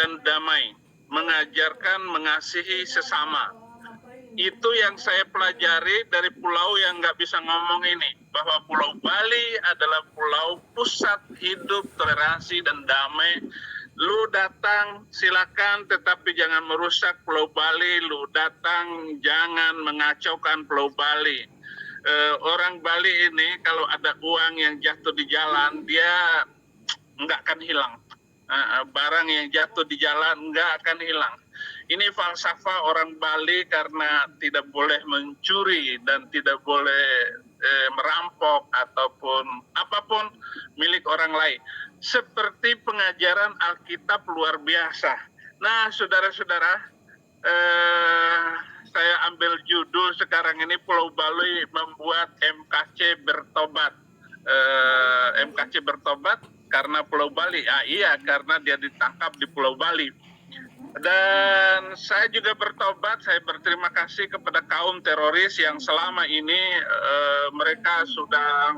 dan damai, mengajarkan mengasihi sesama. Itu yang saya pelajari dari pulau yang nggak bisa ngomong ini, bahwa Pulau Bali adalah pulau pusat hidup, toleransi, dan damai. Lu datang silakan, tetapi jangan merusak Pulau Bali. Lu datang jangan mengacaukan Pulau Bali. Orang Bali ini kalau ada uang yang jatuh di jalan, dia nggak akan hilang. Barang yang jatuh di jalan nggak akan hilang. Ini falsafah orang Bali karena tidak boleh mencuri dan tidak boleh merampok ataupun apapun milik orang lain. Seperti pengajaran Alkitab luar biasa. Nah, saudara-saudara, saya ambil judul sekarang ini, Pulau Bali membuat MKC bertobat. MKC bertobat karena Pulau Bali. Iya, karena dia ditangkap di Pulau Bali. Dan saya juga bertobat, saya berterima kasih kepada kaum teroris yang selama ini mereka sudah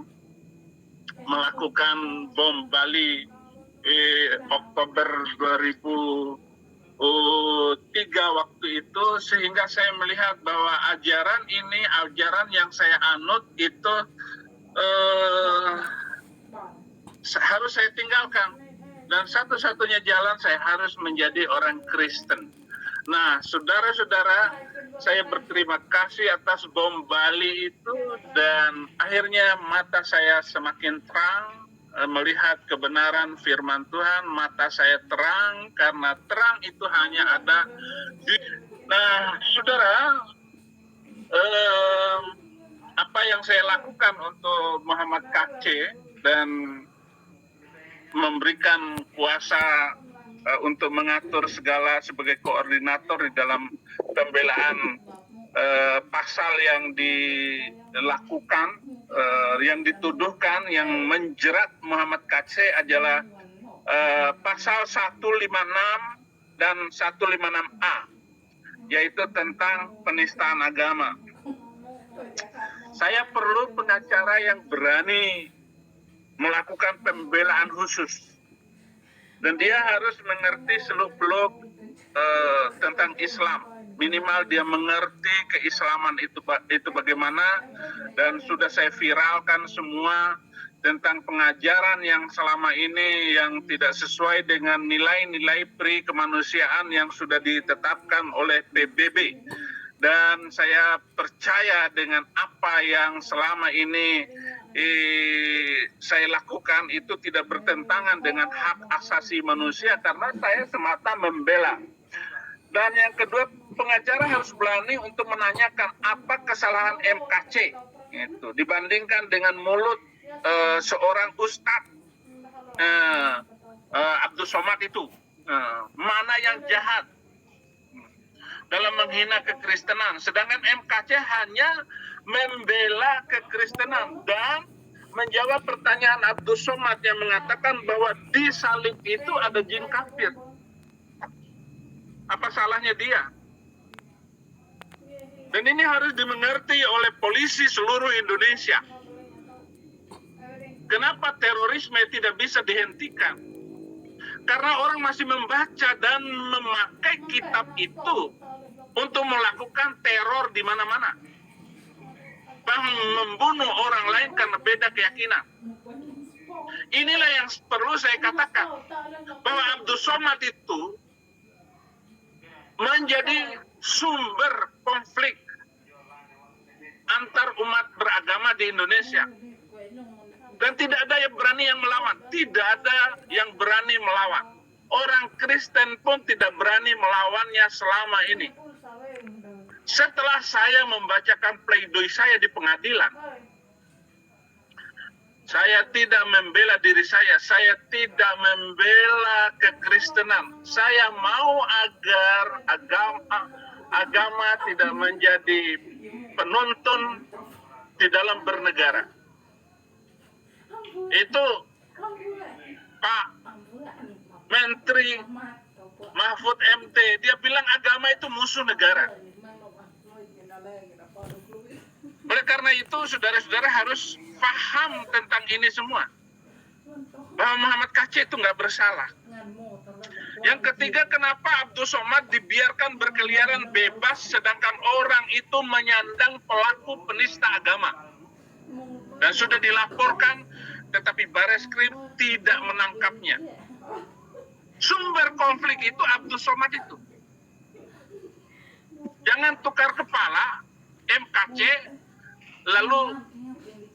melakukan bom Bali Oktober 2003 waktu itu, sehingga saya melihat bahwa ajaran ini, ajaran yang saya anut itu harus saya tinggalkan. Dan satu-satunya jalan saya harus menjadi orang Kristen. Nah, saudara-saudara, saya berterima kasih atas bom Bali itu, dan akhirnya mata saya semakin terang melihat kebenaran firman Tuhan. Mata saya terang karena terang itu hanya ada di... Nah, saudara, apa yang saya lakukan untuk Muhammad KC dan memberikan kuasa untuk mengatur segala sebagai koordinator di dalam pembelaan pasal yang dilakukan, yang dituduhkan, yang menjerat Muhammad KC adalah pasal 156 dan 156A, yaitu tentang penistaan agama. Saya perlu pengacara yang berani melakukan pembelaan khusus, dan dia harus mengerti seluk-beluk tentang Islam. Minimal dia mengerti keislaman itu bagaimana, dan sudah saya viralkan semua tentang pengajaran yang selama ini yang tidak sesuai dengan nilai-nilai pri kemanusiaan yang sudah ditetapkan oleh PBB. Dan saya percaya dengan apa yang selama ini saya lakukan itu tidak bertentangan dengan hak asasi manusia, karena saya semata membela. Dan yang kedua, pengacara harus berani untuk menanyakan apa kesalahan MKC itu dibandingkan dengan mulut seorang ustadz Abdul Somad itu. Mana yang jahat dalam menghina kekristenan, sedangkan MKC hanya membela kekristenan dan menjawab pertanyaan Abdul Somad yang mengatakan bahwa di salib itu ada jin kafir. Apa salahnya dia? Dan ini harus dimengerti oleh polisi seluruh Indonesia. Kenapa terorisme tidak bisa dihentikan? Karena orang masih membaca dan memakai kitab itu untuk melakukan teror di mana-mana, bahkan membunuh orang lain karena beda keyakinan. Inilah yang perlu saya katakan, bahwa Abdul Somad itu menjadi sumber konflik antar umat beragama di Indonesia. Dan tidak ada yang berani yang melawan, tidak ada yang berani melawan. Orang Kristen pun tidak berani melawannya selama ini. Setelah saya membacakan pledoi saya di pengadilan, saya tidak membela diri saya tidak membela kekristenan. Saya mau agar agama tidak menjadi penuntun di dalam bernegara. Itu Pak Menteri Mahfud MT, dia bilang agama itu musuh negara. Oleh karena itu, saudara-saudara harus paham tentang ini semua, bahwa Muhammad KC itu nggak bersalah. Yang ketiga, kenapa Abdul Somad dibiarkan berkeliaran bebas sedangkan orang itu menyandang pelaku penista agama dan sudah dilaporkan, tetapi Bareskrim tidak menangkapnya. Sumber konflik itu Abdul Somad itu. Jangan tukar kepala, MKC, lalu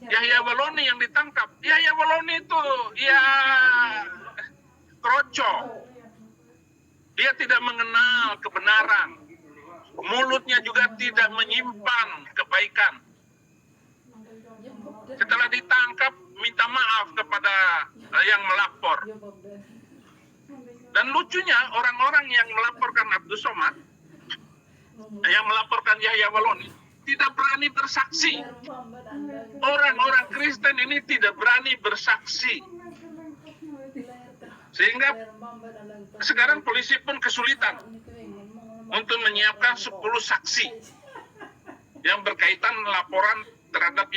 Yahya Waloni yang ditangkap. Yahya Waloni itu ya kroco. Dia tidak mengenal kebenaran. Mulutnya juga tidak menyimpan kebaikan. Setelah ditangkap, minta maaf kepada yang melapor. Dan lucunya, orang-orang yang melaporkan Abdul Somad, yang melaporkan Yahya Waloni, tidak berani bersaksi. Orang-orang Kristen ini tidak berani bersaksi. Sehingga sekarang polisi pun kesulitan untuk menyiapkan 10 saksi yang berkaitan laporan terhadap